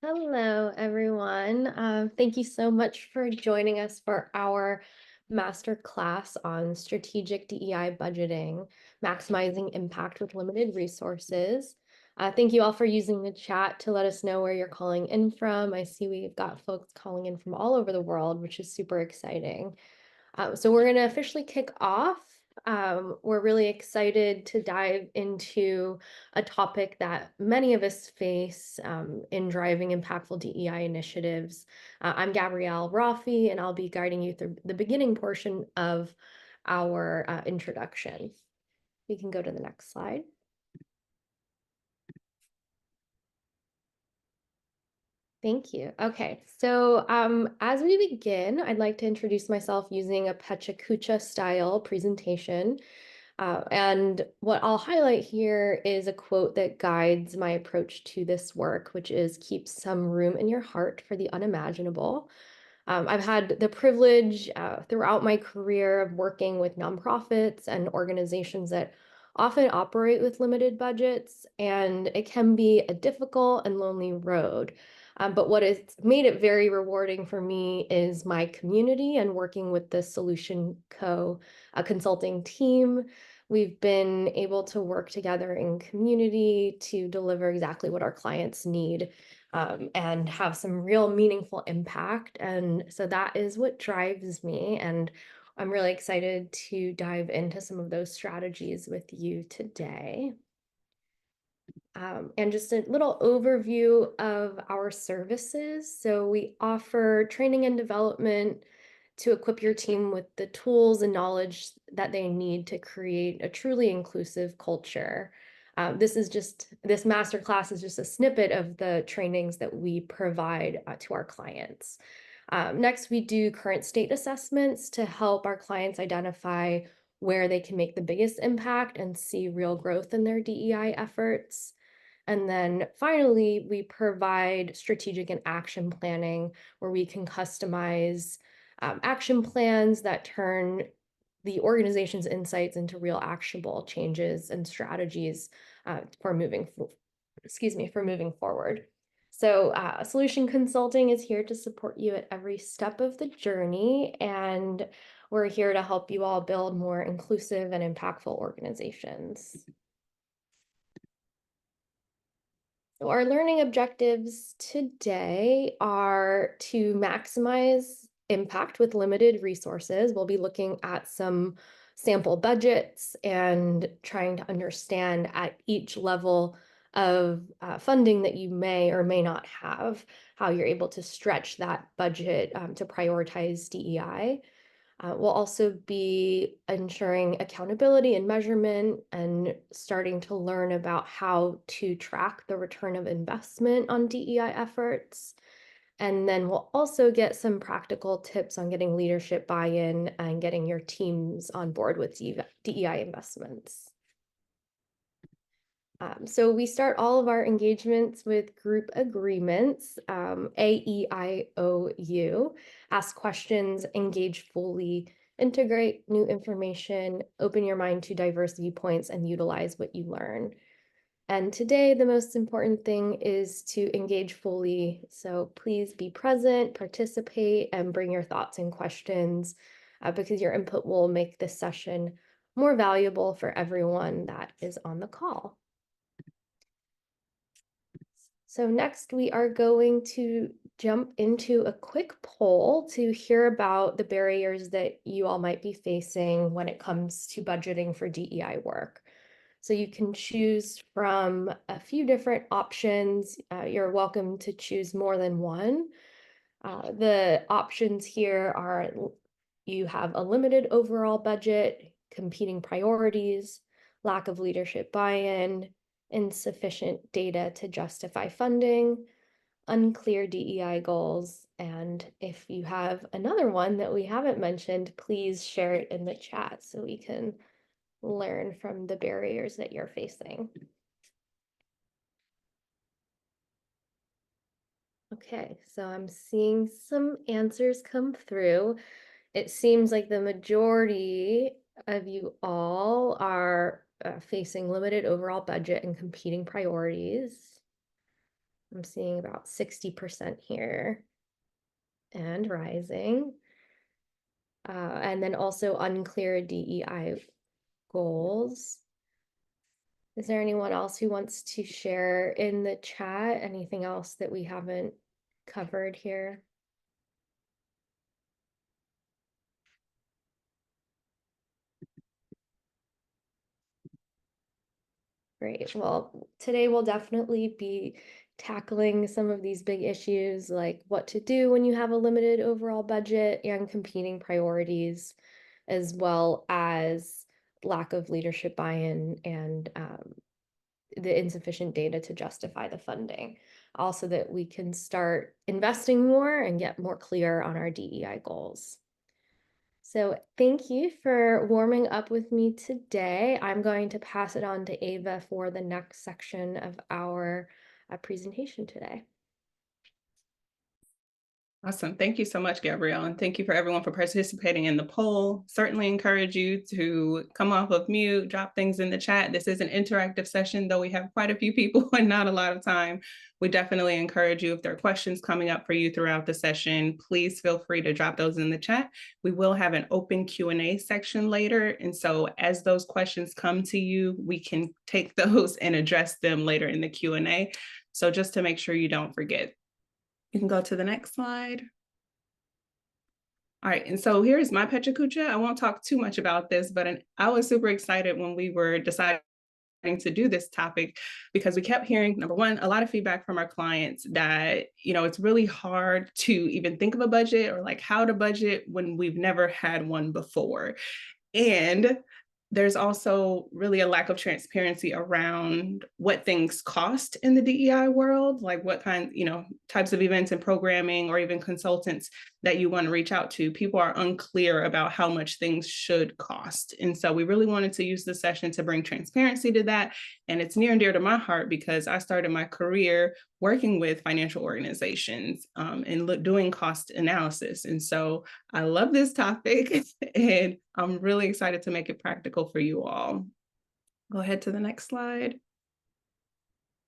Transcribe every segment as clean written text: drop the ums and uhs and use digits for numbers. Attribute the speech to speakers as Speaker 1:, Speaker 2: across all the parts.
Speaker 1: Hello, everyone. Thank you so much for joining us for our master class on strategic DEI budgeting, maximizing impact with limited resources. Thank you all for using the chat to let us know where you're calling in from. I see we've got folks calling in from all over the world, which is super exciting. So we're going to officially kick off. We're really excited to dive into a topic that many of us face in driving impactful DEI initiatives. I'm Gabrielle Rafi, and I'll be guiding you through the beginning portion of our introduction. We can go to the next slide. Thank you. Okay, so as we begin, I'd like to introduce myself using a PechaKucha style presentation. And what I'll highlight here is a quote that guides my approach to this work, which is keep some room in your heart for the unimaginable. I've had the privilege throughout my career of working with nonprofits and organizations that often operate with limited budgets, and it can be a difficult and lonely road. But what has made it very rewarding for me is my community and working with the Solution Co. Consulting team. We've been able to work together in community to deliver exactly what our clients need and have some real meaningful impact. And so that is what drives me. And I'm really excited to dive into some of those strategies with you today. And just a little overview of our services. So we offer training and development to equip your team with the tools and knowledge that they need to create a truly inclusive culture. This masterclass is just a snippet of the trainings that we provide to our clients. Next, we do current state assessments to help our clients identify where they can make the biggest impact and see real growth in their DEI efforts. And then finally, we provide strategic and action planning where we can customize action plans that turn the organization's insights into real actionable changes and strategies for moving forward. So Solution Consulting is here to support you at every step of the journey, and we're here to help you all build more inclusive and impactful organizations. So our learning objectives today are to maximize impact with limited resources. We'll be looking at some sample budgets and trying to understand at each level of funding that you may or may not have, how you're able to stretch that budget to prioritize DEI. We'll also be ensuring accountability and measurement and starting to learn about how to track the return of investment on DEI efforts. And then we'll also get some practical tips on getting leadership buy-in and getting your teams on board with DEI investments. So we start all of our engagements with group agreements, AEIOU, ask questions, engage fully, integrate new information, open your mind to diverse viewpoints, and utilize what you learn. And today, the most important thing is to engage fully. So please be present, participate, and bring your thoughts and questions because your input will make this session more valuable for everyone that is on the call. So next we are going to jump into a quick poll to hear about the barriers that you all might be facing when it comes to budgeting for DEI work. So you can choose from a few different options. You're welcome to choose more than one. The options here are you have a limited overall budget, competing priorities, lack of leadership buy-in, insufficient data to justify funding, unclear DEI goals, and if you have another one that we haven't mentioned, please share it in the chat so we can learn from the barriers that you're facing. Okay, so I'm seeing some answers come through. It seems like the majority of you all are facing limited overall budget and competing priorities. I'm seeing about 60% here and rising. And then also unclear DEI goals. Is there anyone else who wants to share in the chat? Anything else that we haven't covered here? Great. Well, today we'll definitely be tackling some of these big issues, like what to do when you have a limited overall budget and competing priorities, as well as lack of leadership buy-in and the insufficient data to justify the funding. Also, that we can start investing more and get more clear on our DEI goals. So thank you for warming up with me today. I'm going to pass it on to Ava for the next section of our presentation today.
Speaker 2: Awesome. Thank you so much, Gabrielle. And thank you for everyone for participating in the poll. Certainly encourage you to come off of mute, drop things in the chat. This is an interactive session, though we have quite a few people and not a lot of time. We definitely encourage you, if there are questions coming up for you throughout the session, please feel free to drop those in the chat. We will have an open Q&A section later. And so as those questions come to you, we can take those and address them later in the Q&A. So just to make sure you don't forget. You can go to the next slide. All right, and so here's my PechaKucha. I won't talk too much about this, but I was super excited when we were deciding to do this topic because we kept hearing, number one, a lot of feedback from our clients that, it's really hard to even think of a budget or like how to budget when we've never had one before. And there's also really a lack of transparency around what things cost in the DEI world, like what types of events and programming or even consultants that you want to reach out to. People are unclear about how much things should cost. And so we really wanted to use this session to bring transparency to that. And it's near and dear to my heart because I started my career working with financial organizations and doing cost analysis. And so I love this topic and I'm really excited to make it practical for you all. Go ahead to the next slide.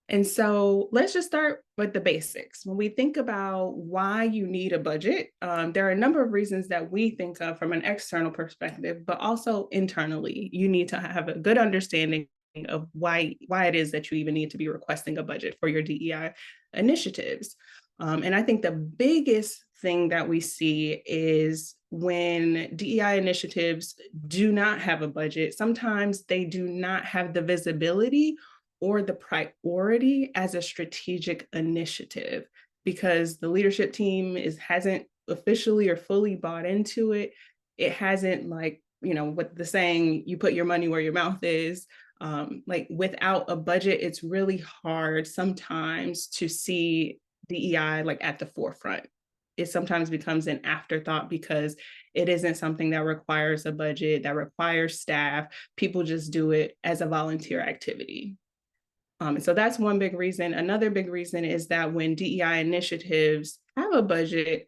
Speaker 2: And so let's just start with the basics. When we think about why you need a budget, there are a number of reasons that we think of from an external perspective, but also internally. You need to have a good understanding of why it is that you even need to be requesting a budget for your DEI initiatives. And I think the biggest thing that we see is when DEI initiatives do not have a budget, sometimes they do not have the visibility or the priority as a strategic initiative because the leadership team hasn't officially or fully bought into it. It hasn't what the saying, you put your money where your mouth is. Without a budget, it's really hard sometimes to see DEI at the forefront. It sometimes becomes an afterthought because it isn't something that requires a budget, that requires staff. People just do it as a volunteer activity. And so that's one big reason. Another big reason is that when DEI initiatives have a budget,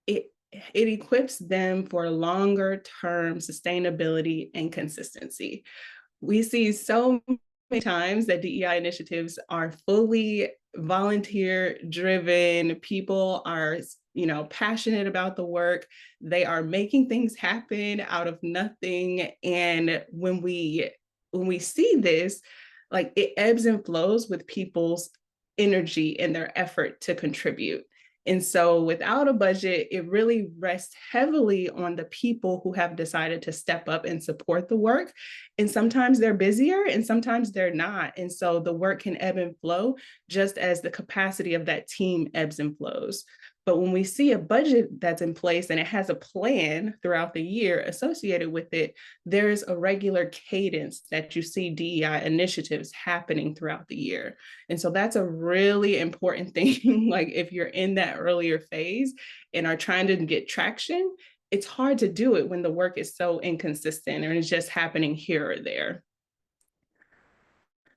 Speaker 2: it equips them for longer term sustainability and consistency. We see so many times that DEI initiatives are fully volunteer driven. People are, passionate about the work. They are making things happen out of nothing. And when we see this, it ebbs and flows with people's energy and their effort to contribute. And so without a budget, it really rests heavily on the people who have decided to step up and support the work. And sometimes they're busier and sometimes they're not. And so the work can ebb and flow just as the capacity of that team ebbs and flows. But when we see a budget that's in place and it has a plan throughout the year associated with it, there's a regular cadence that you see DEI initiatives happening throughout the year. And so that's a really important thing. If you're in that earlier phase and are trying to get traction, it's hard to do it when the work is so inconsistent and it's just happening here or there.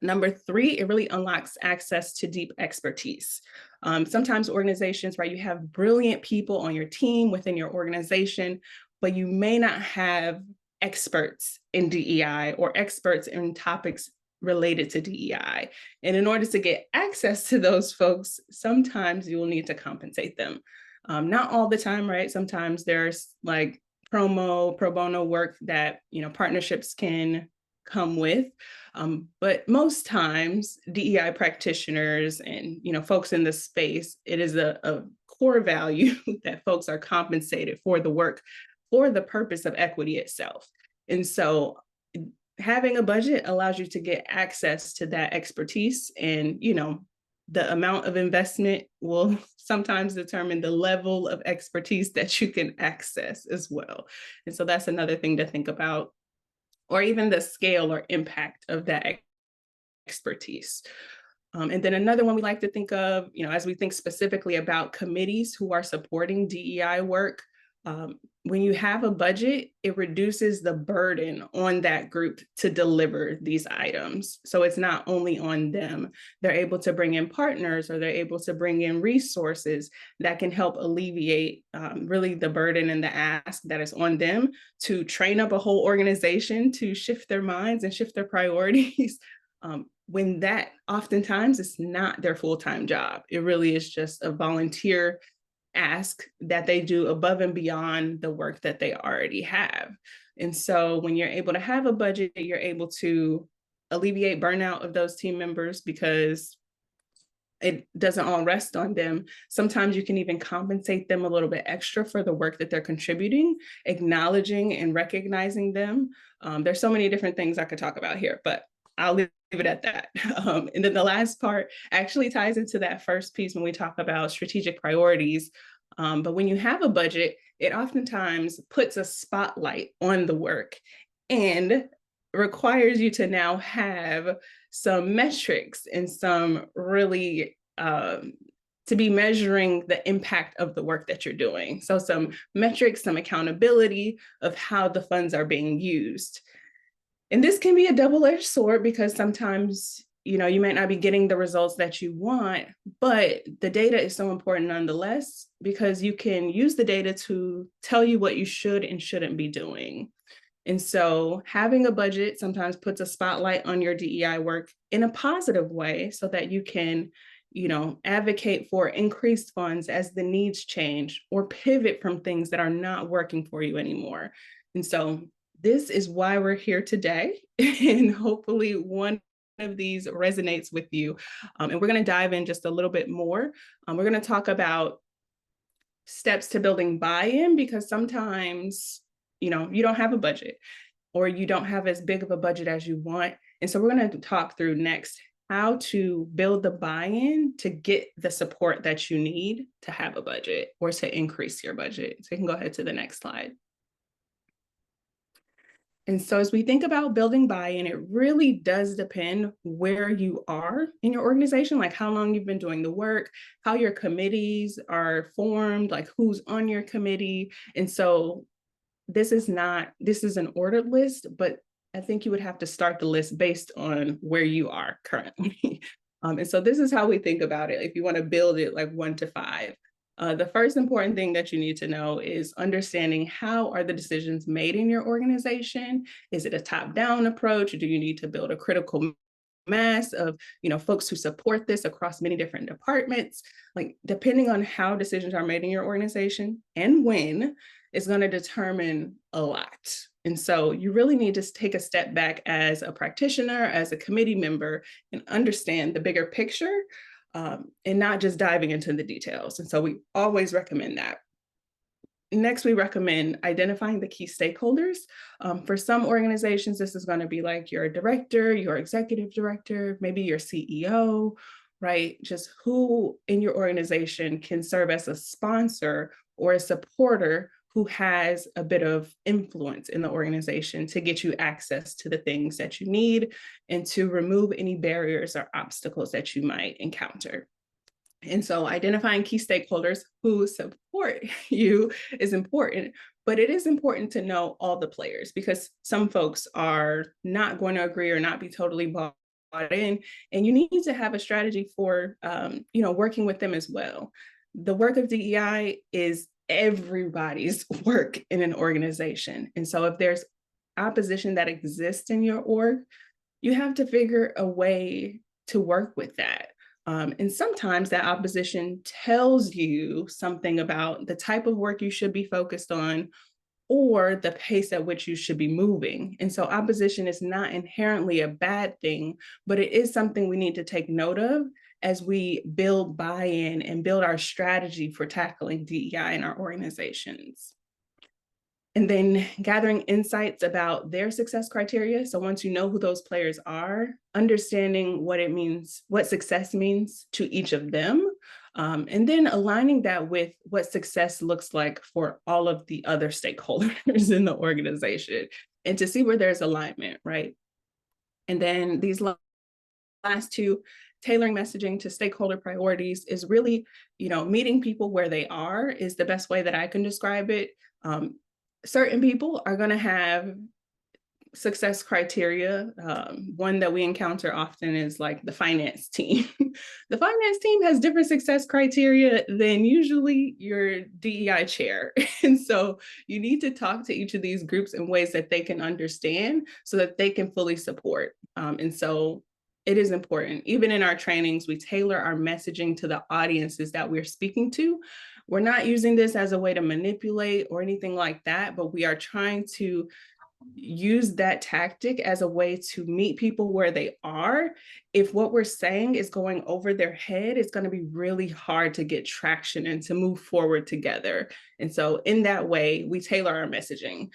Speaker 2: Number three, it really unlocks access to deep expertise. Sometimes organizations, right, you have brilliant people on your team within your organization, but you may not have experts in DEI or experts in topics related to DEI. And in order to get access to those folks, sometimes you will need to compensate them. Not all the time, right? Sometimes there's like pro bono work that, partnerships can come with. But most times DEI practitioners and, folks in the space, it is a core value that folks are compensated for the work for the purpose of equity itself. And so having a budget allows you to get access to that expertise, and the amount of investment will sometimes determine the level of expertise that you can access as well. And so that's another thing to think about, or even the scale or impact of that expertise. And then another one we like to think of, as we think specifically about committees who are supporting DEI work, when you have a budget, it reduces the burden on that group to deliver these items. So it's not only on them. They're able to bring in partners, or they're able to bring in resources that can help alleviate really the burden and the ask that is on them to train up a whole organization to shift their minds and shift their priorities. When that oftentimes is not their full-time job. It really is just a volunteer ask that they do above and beyond the work that they already have. And so when you're able to have a budget, you're able to alleviate burnout of those team members because it doesn't all rest on them. Sometimes you can even compensate them a little bit extra for the work that they're contributing, acknowledging and recognizing them. There's so many different things I could talk about here, but I'll leave it at that. And then the last part actually ties into that first piece when we talk about strategic priorities. But when you have a budget, it oftentimes puts a spotlight on the work and requires you to now have some metrics and some really to be measuring the impact of the work that you're doing. So some metrics, some accountability of how the funds are being used. And this can be a double-edged sword because sometimes, you might not be getting the results that you want, but the data is so important nonetheless, because you can use the data to tell you what you should and shouldn't be doing. And so having a budget sometimes puts a spotlight on your DEI work in a positive way so that you can, advocate for increased funds as the needs change or pivot from things that are not working for you anymore. And so this is why we're here today. And hopefully one of these resonates with you. And we're going to dive in just a little bit more. We're going to talk about steps to building buy-in, because sometimes, you don't have a budget, or you don't have as big of a budget as you want. And so we're going to talk through next how to build the buy-in to get the support that you need to have a budget or to increase your budget. So you can go ahead to the next slide. And so as we think about building buy-in, it really does depend where you are in your organization, like how long you've been doing the work, how your committees are formed, like who's on your committee. And so this is an ordered list, but I think you would have to start the list based on where you are currently. And so this is how we think about it. If you want to build it like 1 to 5. The first important thing that you need to know is understanding how are the decisions made in your organization? Is it a top-down approach? Do you need to build a critical mass of folks who support this across many different departments? Like, depending on how decisions are made in your organization and when, is going to determine a lot. And so you really need to take a step back as a practitioner, as a committee member, and understand the bigger picture, and not just diving into the details. And so we always recommend that. Next, we recommend identifying the key stakeholders. For some organizations, this is going to be like your director, your executive director, maybe your CEO, right? Just who in your organization can serve as a sponsor or a supporter who has a bit of influence in the organization to get you access to the things that you need and to remove any barriers or obstacles that you might encounter. And so identifying key stakeholders who support you is important, but it is important to know all the players, because some folks are not going to agree or not be totally bought in, and you need to have a strategy for working with them as well. The work of DEI is everybody's work in an organization. And so if there's opposition that exists in your org, you have to figure a way to work with that. And sometimes that opposition tells you something about the type of work you should be focused on or the pace at which you should be moving. And so opposition is not inherently a bad thing, but it is something we need to take note of as we build buy-in and build our strategy for tackling DEI in our organizations. And then gathering insights about their success criteria. So once you know who those players are, understanding what it means, what success means to each of them, and then aligning that with what success looks like for all of the other stakeholders in the organization, and to see where there's alignment, right? And then these last two, tailoring messaging to stakeholder priorities, is really, meeting people where they are is the best way that I can describe it. Certain people are going to have success criteria. One that we encounter often is like the finance team. The finance team has different success criteria than usually your DEI chair. And so you need to talk to each of these groups in ways that they can understand so that they can fully support. And so it is important. Even in our trainings, we tailor our messaging to the audiences that we're speaking to. We're not using this as a way to manipulate or anything like that, but we are trying to use that tactic as a way to meet people where they are. If what we're saying is going over their head, it's going to be really hard to get traction and to move forward together. And so in that way, we tailor our messaging.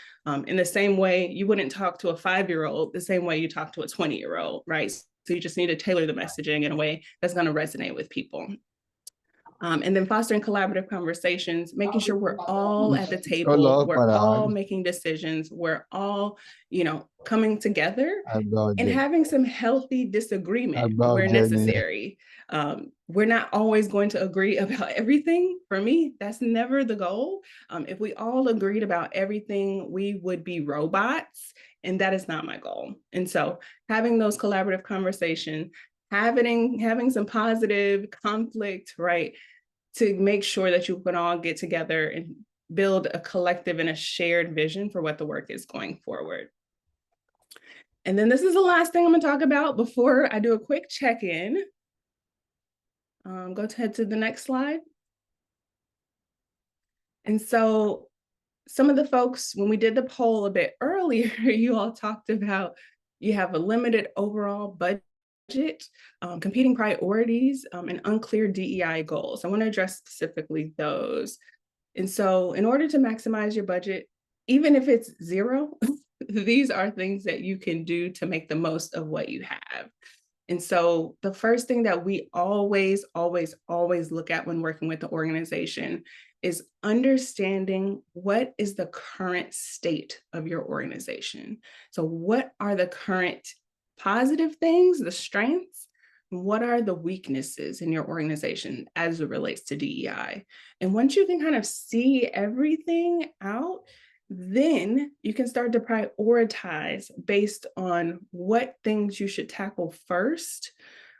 Speaker 2: In the same way, you wouldn't talk to a 5-year-old the same way you talk to a 20-year-old, right? So you just need to tailor the messaging in a way that's going to resonate with people. And then fostering collaborative conversations, making sure we're all at the table, we're all making decisions, we're all, coming together and having some healthy disagreement where necessary. We're not always going to agree about everything. For me, that's never the goal. If we all agreed about everything, we would be robots, and that is not my goal. And so having those collaborative conversations, having some positive conflict, right, to make sure that you can all get together and build a collective and a shared vision for what the work is going forward. And then this is the last thing I'm going to talk about before I do a quick check-in. Go ahead to the next slide. And so some of the folks, when we did the poll a bit earlier, you all talked about you have a limited overall budget, competing priorities, and unclear DEI goals. I want to address specifically those. And so in order to maximize your budget, even if it's zero, these are things that you can do to make the most of what you have. And so the first thing that we always look at when working with the organization is understanding what is the current state of your organization. So what are the current positive things, the strengths? What are the weaknesses in your organization as it relates to DEI? And once you can kind of see everything out, then you can start to prioritize based on what things you should tackle first,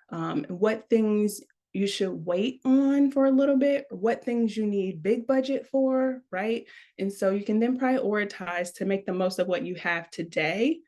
Speaker 2: what things you should wait on for a little bit, what things you need big budget for, right? And so you can then prioritize to make the most of what you have today.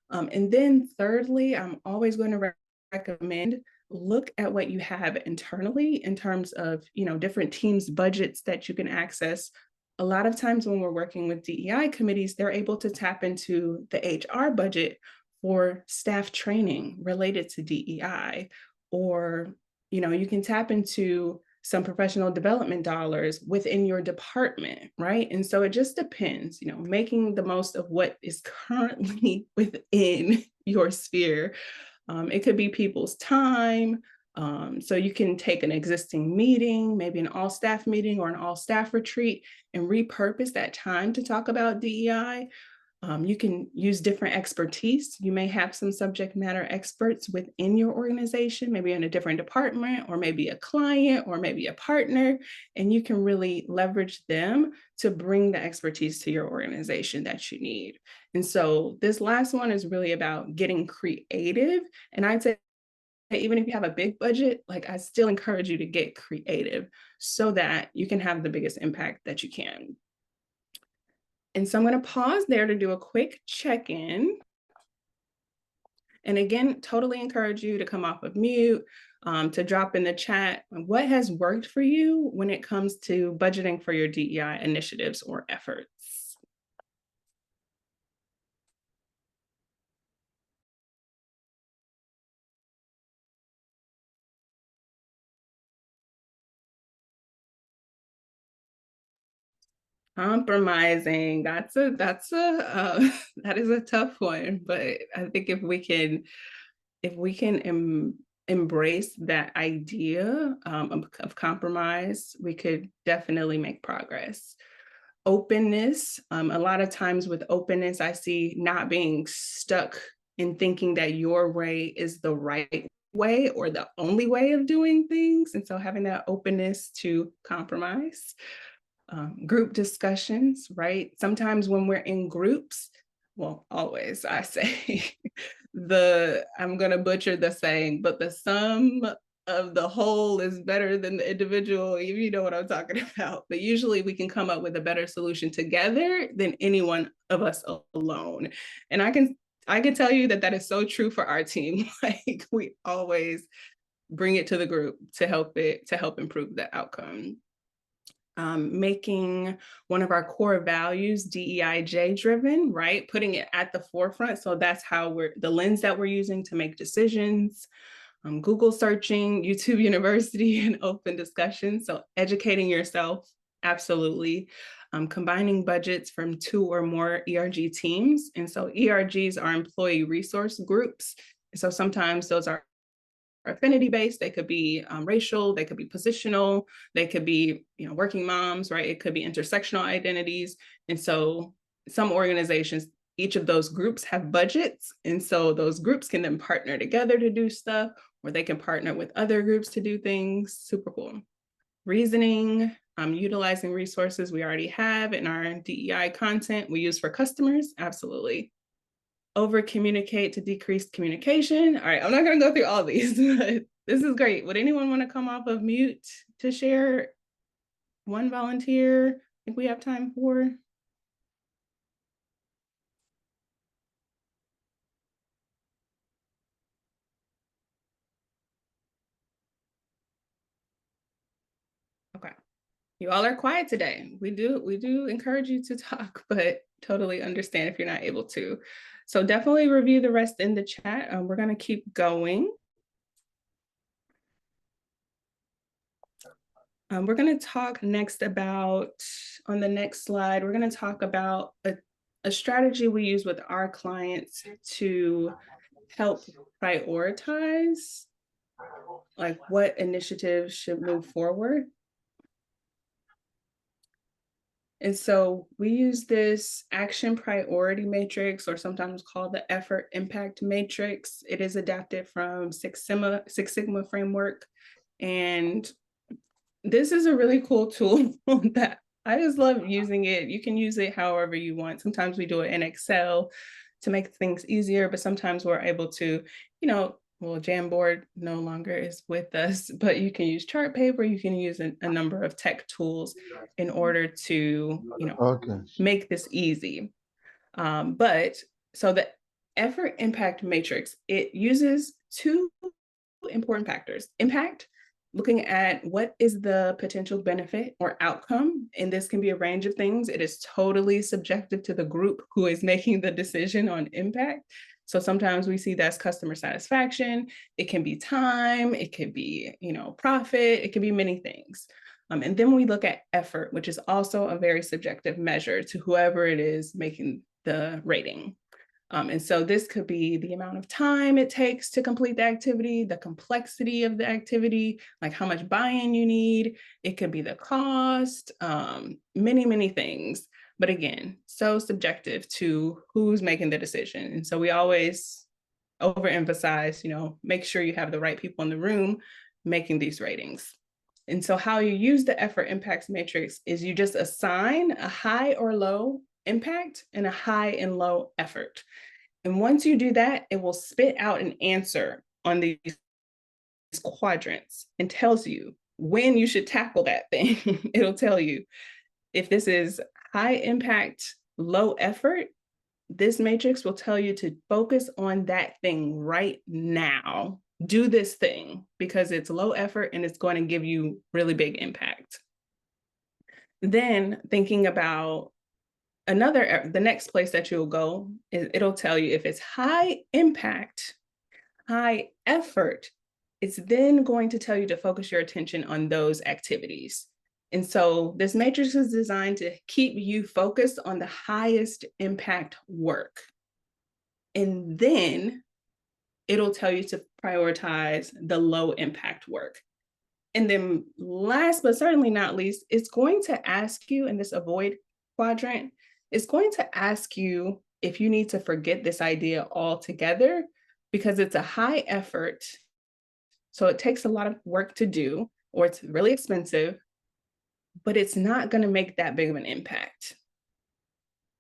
Speaker 2: And then thirdly, I'm always going to recommend look at what you have internally in terms of, different teams' budgets that you can access. A lot of times when we're working with DEI committees, they're able to tap into the HR budget for staff training related to DEI, or, you can tap into some professional development dollars within your department, right? And so it just depends, making the most of what is currently within your sphere. It could be people's time. So you can take an existing meeting, maybe an all-staff meeting or an all-staff retreat, and repurpose that time to talk about DEI. You can use different expertise. You may have some subject matter experts within your organization, maybe in a different department, or maybe a client, or maybe a partner, and you can really leverage them to bring the expertise to your organization that you need. And so this last one is really about getting creative. And I'd say even if you have a big budget, I still encourage you to get creative so that you can have the biggest impact that you can. And so I'm going to pause there to do a quick check-in. And again, totally encourage you to come off of mute, to drop in the chat what has worked for you when it comes to budgeting for your DEI initiatives or efforts. Compromising, that is a tough one, but I think if we can embrace that idea of compromise, we could definitely make progress. Openness, a lot of times with openness, I see not being stuck in thinking that your way is the right way or the only way of doing things. And so having that openness to compromise. Group discussions, right? Sometimes when we're in groups, well, always I say I'm going to butcher the saying, but the sum of the whole is better than the individual, you know what I'm talking about. But usually we can come up with a better solution together than any one of us alone. And I can tell you that is so true for our team. Like we always bring it to the group to help improve the outcome. Making one of our core values DEIJ driven, right? Putting it at the forefront. So that's how the lens that we're using to make decisions. Google searching, YouTube University, and open discussion. So educating yourself, absolutely. Combining budgets from 2 or more ERG teams. And so ERGs are employee resource groups. So sometimes those are affinity based, they could be racial, they could be positional, they could be working moms, right? It could be intersectional identities. And so some organizations, each of those groups have budgets, and so those groups can then partner together to do stuff, or they can partner with other groups to do things. Super cool. Reasoning, utilizing resources we already have in our DEI content we use for customers. Absolutely. Over communicate to decrease communication. All right, I'm not going to go through all these, but this is great. Would anyone want to come off of mute to share? One volunteer. I think we have time for. Okay. You all are quiet today. We do encourage you to talk, but totally understand if you're not able to. So definitely review the rest in the chat. We're going to keep going. We're going to talk next about, on the next slide, we're going to talk about a strategy we use with our clients to help prioritize, like what initiatives should move forward. And so we use this action priority matrix, or sometimes called the effort impact matrix. It is adapted from Six Sigma framework. And this is a really cool tool that I just love using it. You can use it however you want. Sometimes we do it in Excel to make things easier, but sometimes we're able to, well, Jamboard no longer is with us, but you can use chart paper, you can use a number of tech tools in order to, make this easy. But so the effort impact matrix, it uses 2 important factors. Impact, looking at what is the potential benefit or outcome, and this can be a range of things. It is totally subjective to the group who is making the decision on impact. So sometimes we see that's customer satisfaction. It can be time. It could be, profit. It could be many things. And then we look at effort, which is also a very subjective measure to whoever it is making the rating. And so this could be the amount of time it takes to complete the activity, the complexity of the activity, like how much buy-in you need. It could be the cost, many, many things. But again, so subjective to who's making the decision. And so we always overemphasize, make sure you have the right people in the room making these ratings. And so how you use the effort impacts matrix is you just assign a high or low impact and a high and low effort. And once you do that, it will spit out an answer on these quadrants and tells you when you should tackle that thing. It'll tell you if this is high impact, low effort, this matrix will tell you to focus on that thing right now. Do this thing because it's low effort and it's going to give you really big impact. Then thinking about the next place that you'll go, it'll tell you if it's high impact, high effort, it's then going to tell you to focus your attention on those activities. And so this matrix is designed to keep you focused on the highest impact work. And then it'll tell you to prioritize the low impact work. And then last but certainly not least, it's going to ask you in this avoid quadrant, it's going to ask you if you need to forget this idea altogether because it's a high effort. So it takes a lot of work to do, or it's really expensive, but it's not going to make that big of an impact.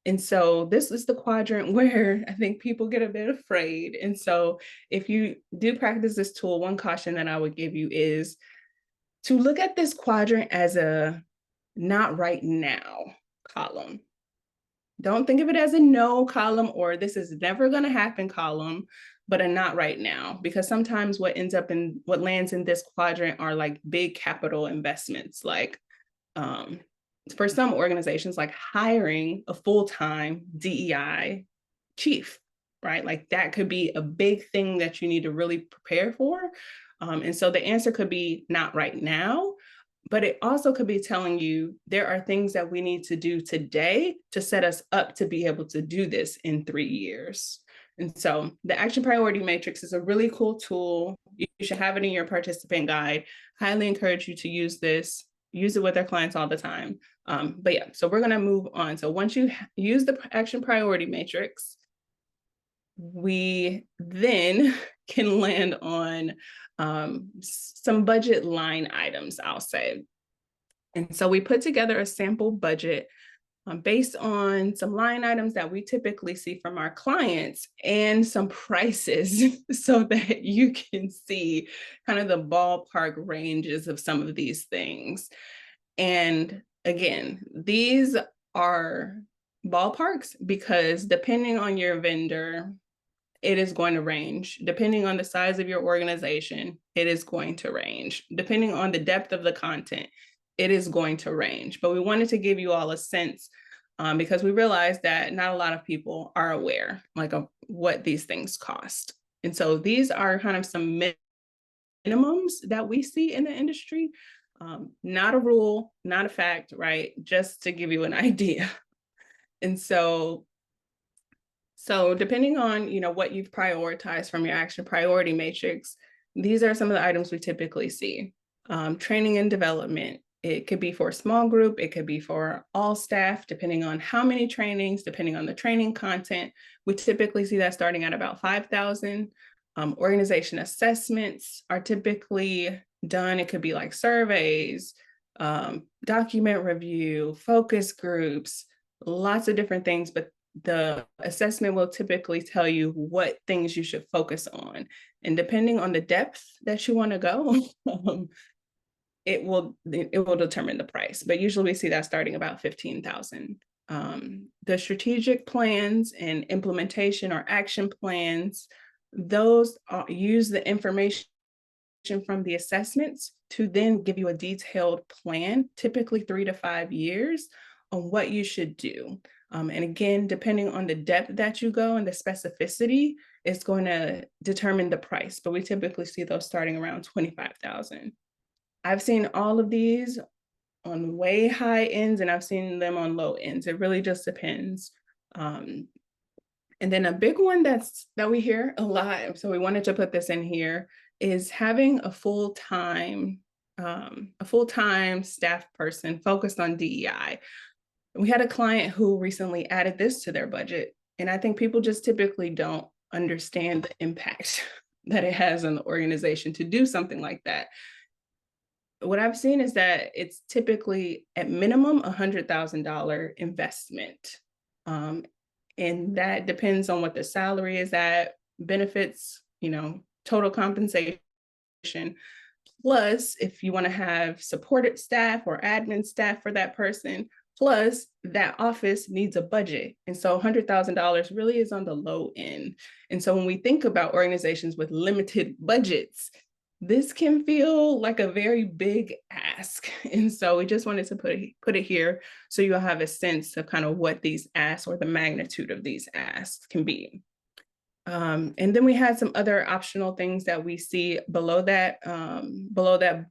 Speaker 2: And so this is the quadrant where I think people get a bit afraid. And so if you do practice this tool, one caution that I would give you is to look at this quadrant as a not right now column. Don't think of it as a no column or this is never going to happen column, but a not right now, because sometimes what lands in this quadrant are like big capital investments, like for some organizations, like hiring a full-time DEI chief, right? Like that could be a big thing that you need to really prepare for. And so the answer could be not right now, but it also could be telling you there are things that we need to do today to set us up to be able to do this in 3 years. And so the action priority matrix is a really cool tool. You should have it in your participant guide. Highly encourage you to use this. Use it with our clients all the time. But yeah, so we're going to move on. So once you use the action priority matrix, we then can land on some budget line items, I'll say. And so we put together a sample budget based on some line items that we typically see from our clients and some prices so that you can see kind of the ballpark ranges of some of these things. And again, these are ballparks because depending on your vendor, it is going to range. Depending on the size of your organization, it is going to range. Depending on the depth of the content, it is going to range. But we wanted to give you all a sense because we realized that not a lot of people are aware of what these things cost. And so these are kind of some minimums that we see in the industry. Not a rule, not a fact, right? Just to give you an idea. And so depending on, what you've prioritized from your action priority matrix, these are some of the items we typically see. Training and development. It could be for a small group. It could be for all staff, depending on how many trainings, depending on the training content. We typically see that starting at about 5,000. Organization assessments are typically done. It could be like surveys, document review, focus groups, lots of different things, but the assessment will typically tell you what things you should focus on. And depending on the depth that you want to go, it will determine the price. But usually we see that starting about 15,000. The strategic plans and implementation or action plans, those use the information from the assessments to then give you a detailed plan, typically 3 to 5 years, on what you should do. And again, depending on the depth that you go and the specificity, it's going to determine the price. But we typically see those starting around 25,000. I've seen all of these on way high ends and I've seen them on low ends. It really just depends. And then a big one that we hear a lot, so we wanted to put this in here, is having a full-time staff person focused on DEI. We had a client who recently added this to their budget, and I think people just typically don't understand the impact that it has on the organization to do something like that. What I've seen is that it's typically at minimum $100,000 investment. And that depends on what the salary is at, benefits, total compensation. Plus, if you want to have supported staff or admin staff for that person, Plus, that office needs a budget. And so $100,000 really is on the low end. And so when we think about organizations with limited budgets, this can feel like a very big ask. And so we just wanted to put it here so you'll have a sense of kind of what these asks or the magnitude of these asks can be. And then we had some other optional things that we see below that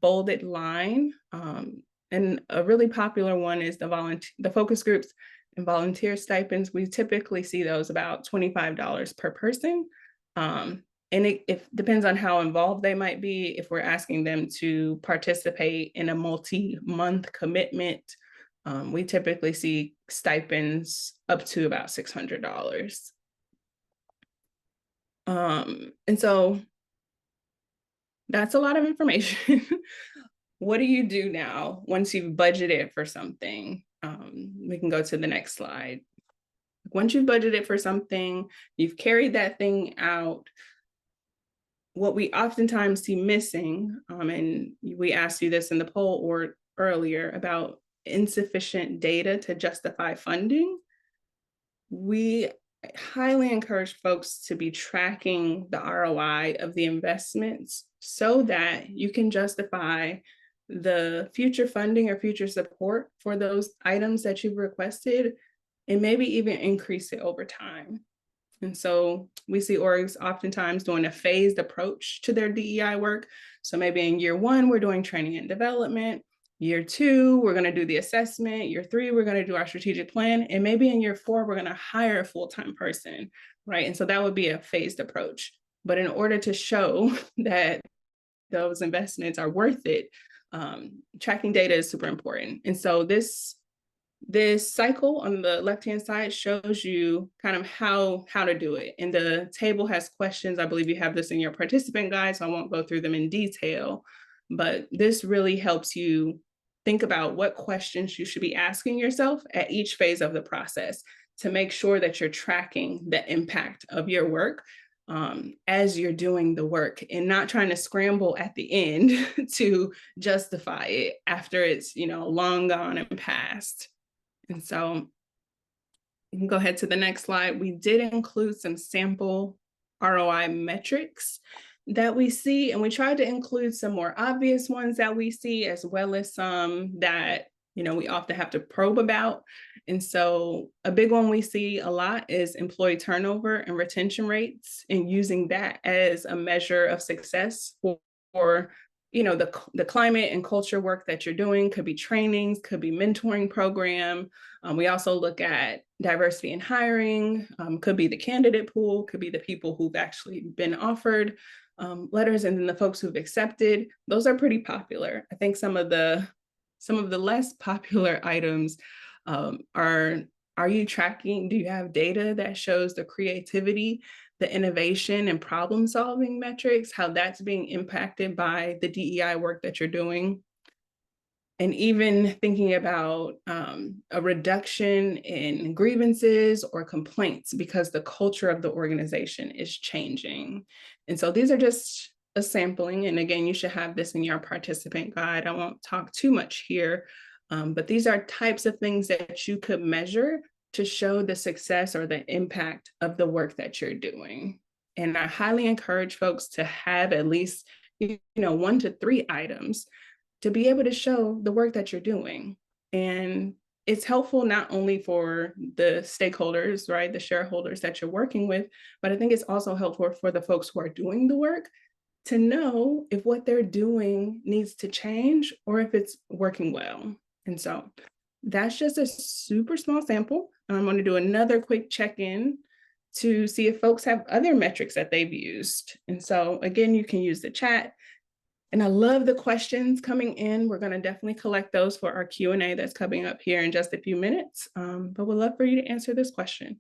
Speaker 2: bolded line. And a really popular one is the focus groups and volunteer stipends. We typically see those about $25 per person. And it depends on how involved they might be. If we're asking them to participate in a multi-month commitment, we typically see stipends up to about $600. And so that's a lot of information. What do you do now once you've budgeted for something? We can go to the next slide. Once you've budgeted for something, you've carried that thing out. What we oftentimes see missing, and we asked you this in the poll or earlier about insufficient data to justify funding. We highly encourage folks to be tracking the ROI of the investments so that you can justify the future funding or future support for those items that you've requested and maybe even increase it over time. And so we see orgs oftentimes doing a phased approach to their DEI work. So maybe in year one, we're doing training and development. Year two, we're going to do the assessment. Year three, we're going to do our strategic plan. And maybe in year four, we're going to hire a full-time person, right? And so that would be a phased approach. But in order to show that those investments are worth it, tracking data is super important. And so this cycle on the left-hand side shows you kind of how to do it. And the table has questions. I believe you have this in your participant guide, so I won't go through them in detail. But this really helps you think about what questions you should be asking yourself at each phase of the process to make sure that you're tracking the impact of your work as you're doing the work and not trying to scramble at the end to justify it after it's, long gone and past. And so you can go ahead to the next slide. We did include some sample ROI metrics that we see, and we tried to include some more obvious ones that we see, as well as some that, we often have to probe about. And so a big one we see a lot is employee turnover and retention rates, and using that as a measure of success for the climate and culture work that you're doing. Could be trainings, could be mentoring program. We also look at diversity in hiring, could be the candidate pool, could be the people who've actually been offered letters, and then the folks who've accepted. Those are pretty popular. I think some of the less popular items are you tracking? Do you have data that shows the creativity, the innovation and problem solving metrics, how that's being impacted by the DEI work that you're doing? And even thinking about a reduction in grievances or complaints because the culture of the organization is changing. And so these are just a sampling. And again, you should have this in your participant guide. I won't talk too much here, but these are types of things that you could measure to show the success or the impact of the work that you're doing. And I highly encourage folks to have at least 1 to 3 items to be able to show the work that you're doing. And it's helpful not only for the stakeholders, right, the shareholders that you're working with, but I think it's also helpful for the folks who are doing the work to know if what they're doing needs to change or if it's working well. And so that's just a super small sample. I'm going to do another quick check-in to see if folks have other metrics that they've used. And so again, you can use the chat. And I love the questions coming in. We're going to definitely collect those for our Q&A that's coming up here in just a few minutes. But we'd love for you to answer this question.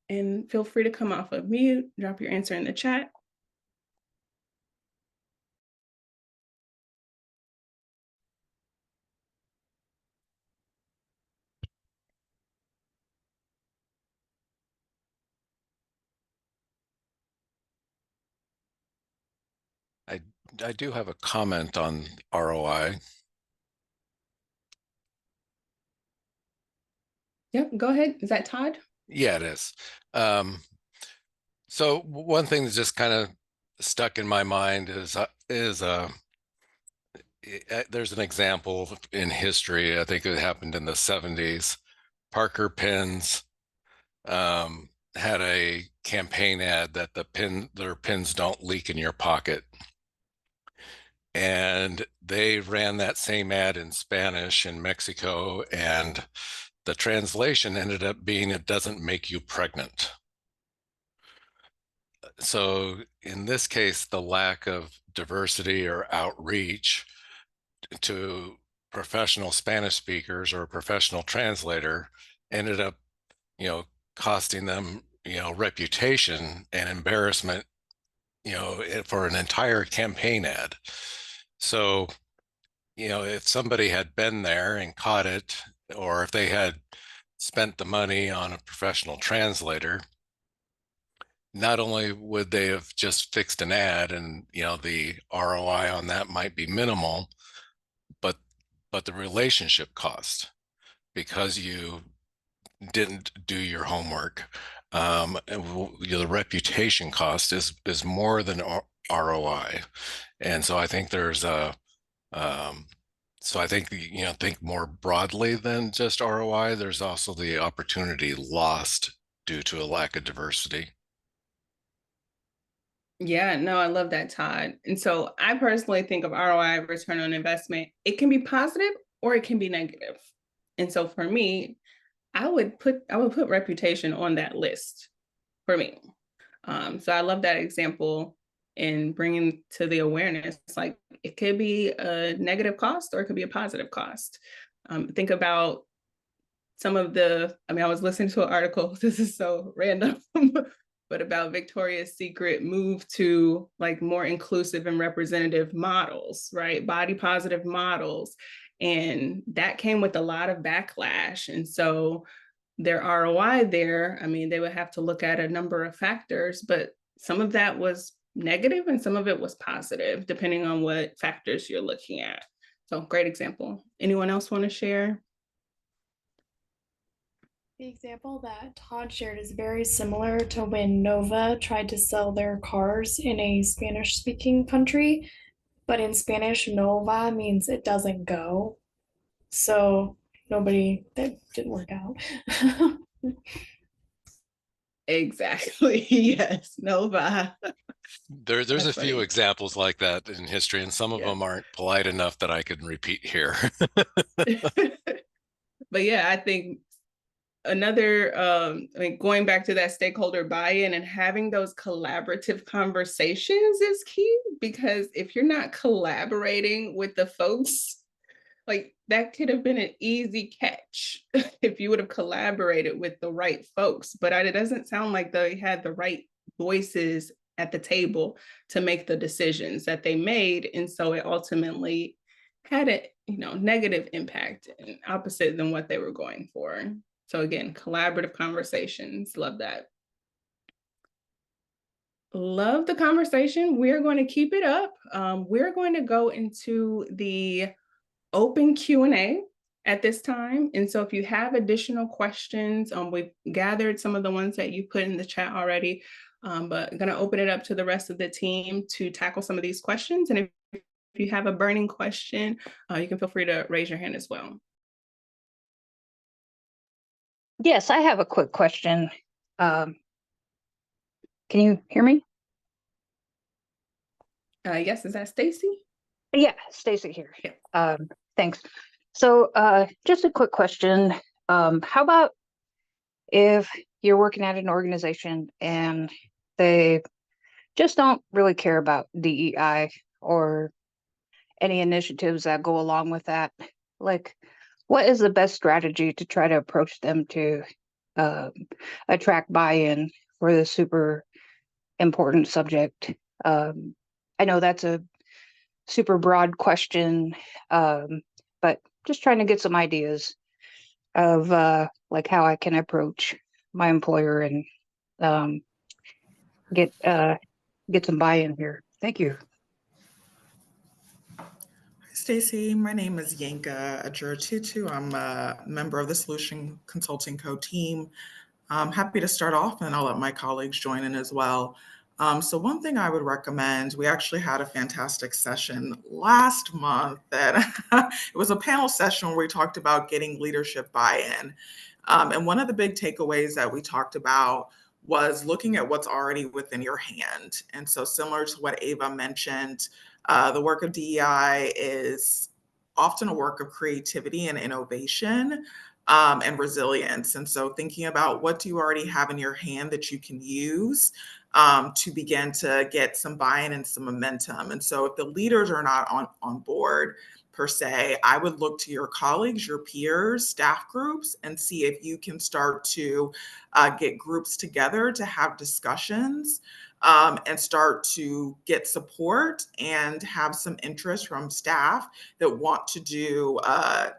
Speaker 2: And feel free to come off of mute, drop your answer in the chat.
Speaker 3: I do have a comment on ROI.
Speaker 2: Yep, go ahead. Is that Todd?
Speaker 3: Yeah, it is. So one thing that's just kind of stuck in my mind is there's an example in history. I think it happened in the 70s. Parker Pens had a campaign ad that their pins don't leak in your pocket. And they ran that same ad in Spanish in Mexico, and the translation ended up being it doesn't make you pregnant. So in this case, the lack of diversity or outreach to professional Spanish speakers or a professional translator ended up, you know, costing them, reputation and embarrassment, for an entire campaign ad. So, if somebody had been there and caught it, or if they had spent the money on a professional translator, not only would they have just fixed an ad and, the ROI on that might be minimal, but the relationship cost because you didn't do your homework. The reputation cost is more than ROI, and so I think there's a so I think think more broadly than just ROI. There's also the opportunity lost due to a lack of diversity.
Speaker 2: Yeah, no, I love that, Todd. And so I personally think of ROI, return on investment. It can be positive or it can be negative. And so for me, I would put reputation on that list for me. So I love that example in bringing to the awareness. Like it could be a negative cost or it could be a positive cost. Think about some of I was listening to an article, this is so random, but about Victoria's Secret move to like more inclusive and representative models, right? Body positive models. And that came with a lot of backlash. And so their ROI there, I mean, they would have to look at a number of factors, but some of that was negative and some of it was positive, depending on what factors you're looking at. So great example. Anyone else want to share?
Speaker 4: The example that Todd shared is very similar to when Nova tried to sell their cars in a Spanish speaking country, but in Spanish, Nova means it doesn't go. So that didn't work out.
Speaker 2: Exactly. Yes. Nova.
Speaker 3: There's a
Speaker 2: That's
Speaker 3: few
Speaker 2: funny.
Speaker 3: examples like that in history, and some of
Speaker 2: Yeah.
Speaker 3: them aren't polite enough that I can repeat here.
Speaker 2: But yeah, I think another I mean, going back to that stakeholder buy-in and having those collaborative conversations is key, because if you're not collaborating with the folks, like that could have been an easy catch if you would have collaborated with the right folks, but it doesn't sound like they had the right voices at the table to make the decisions that they made, and so it ultimately had a negative impact and opposite than what they were going for. So again, collaborative conversations, love that. Love the conversation. We're going to keep it up. We're going to go into the open Q&A at this time. And so if you have additional questions, we've gathered some of the ones that you put in the chat already, but I'm going to open it up to the rest of the team to tackle some of these questions. And if you have a burning question, you can feel free to raise your hand as well.
Speaker 5: Yes, I have a quick question. Can you hear me?
Speaker 2: Yes, is that Stacy?
Speaker 5: Yeah, Stacy here.
Speaker 2: Yeah.
Speaker 5: Thanks. So just a quick question. How about if you're working at an organization and they just don't really care about DEI or any initiatives that go along with that? Like, what is the best strategy to try to approach them to um, attract buy-in for this super important subject? I know that's a super broad question, but just trying to get some ideas of like how I can approach my employer and um, get get some buy-in here. Thank you.
Speaker 6: Stacy. My name is Yanka Ajuratutu. I'm a member of the Solution Consulting Co team. I'm happy to start off, and I'll let my colleagues join in as well. So one thing I would recommend, we actually had a fantastic session last month that it was a panel session where we talked about getting leadership buy-in. And one of the big takeaways that we talked about was looking at what's already within your hand. And so similar to what Ava mentioned, the work of DEI is often a work of creativity and innovation, and resilience. And so thinking about what do you already have in your hand that you can use to begin to get some buy-in and some momentum. And so if the leaders are not on board per se, I would look to your colleagues, your peers, staff groups, and see if you can start to get groups together to have discussions, and start to get support and have some interest from staff that want to do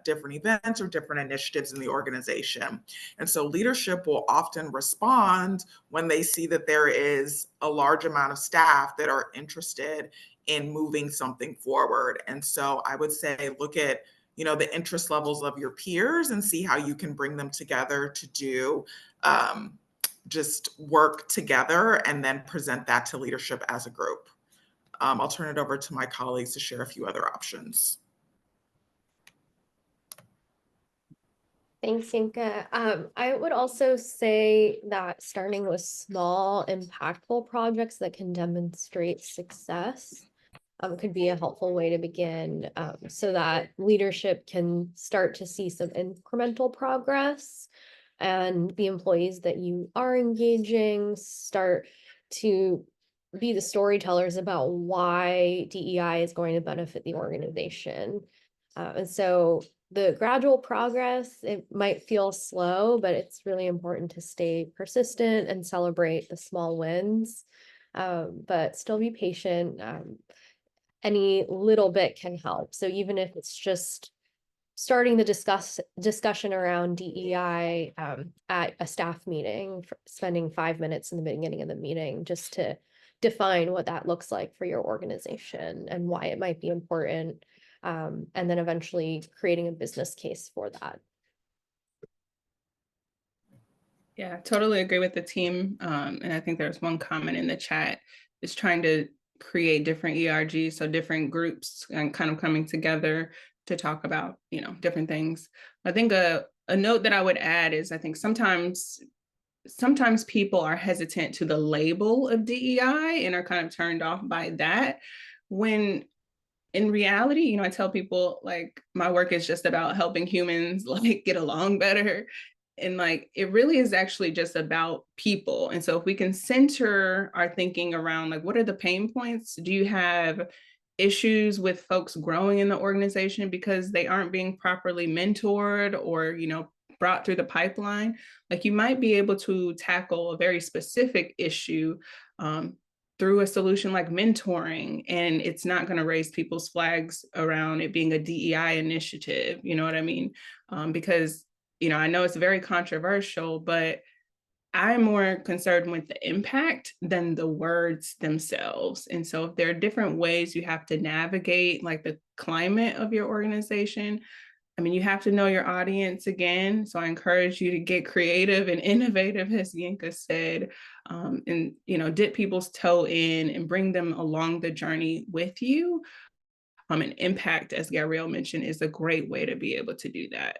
Speaker 6: different events or different initiatives in the organization. And so leadership will often respond when they see that there is a large amount of staff that are interested in moving something forward. And so I would say look at the interest levels of your peers and see how you can bring them together to do just work together and then present that to leadership as a group. I'll turn it over to my colleagues to share a few other options.
Speaker 1: Thanks, Yinka. I would also say that starting with small, impactful projects that can demonstrate success could be a helpful way to begin, so that leadership can start to see some incremental progress, and the employees that you are engaging start to be the storytellers about why DEI is going to benefit the organization. And so the gradual progress, it might feel slow, but it's really important to stay persistent and celebrate the small wins, but still be patient. Any little bit can help. So even if it's just starting the discussion around DEI at a staff meeting, spending 5 minutes in the beginning of the meeting just to define what that looks like for your organization and why it might be important, and then eventually creating a business case for that.
Speaker 2: Yeah, totally agree with the team. And I think there's one comment in the chat is trying to create different ERGs, so different groups and kind of coming together to talk about, different things. I think a note that I would add is I think sometimes people are hesitant to the label of DEI and are kind of turned off by that, when in reality, I tell people like my work is just about helping humans like get along better. And like it really is actually just about people. And so if we can center our thinking around like what are the pain points? Do you have issues with folks growing in the organization because they aren't being properly mentored or, brought through the pipeline? Like you might be able to tackle a very specific issue through a solution like mentoring, and it's not going to raise people's flags around it being a DEI initiative. You know what I mean? Because I know it's very controversial, but I'm more concerned with the impact than the words themselves. And so if there are different ways you have to navigate like the climate of your organization, you have to know your audience again. So I encourage you to get creative and innovative, as Yinka said, and, dip people's toe in and bring them along the journey with you. And impact, as Gabrielle mentioned, is a great way to be able to do that.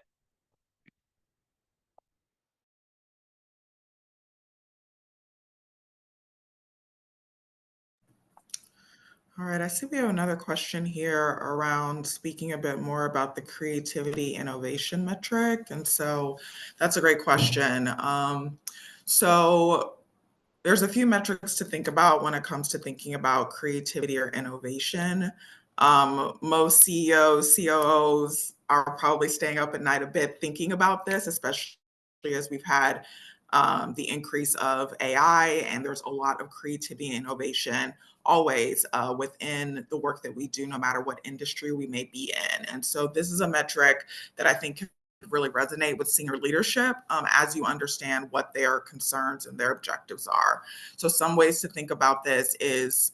Speaker 6: All right, I see we have another question here around speaking a bit more about the creativity innovation metric. And so that's a great question. So there's a few metrics to think about when it comes to thinking about creativity or innovation. Most CEOs, COOs are probably staying up at night a bit thinking about this, especially as we've had the increase of AI, and there's a lot of creativity and innovation always within the work that we do, no matter what industry we may be in. And so this is a metric that I think can really resonate with senior leadership as you understand what their concerns and their objectives are. So some ways to think about this is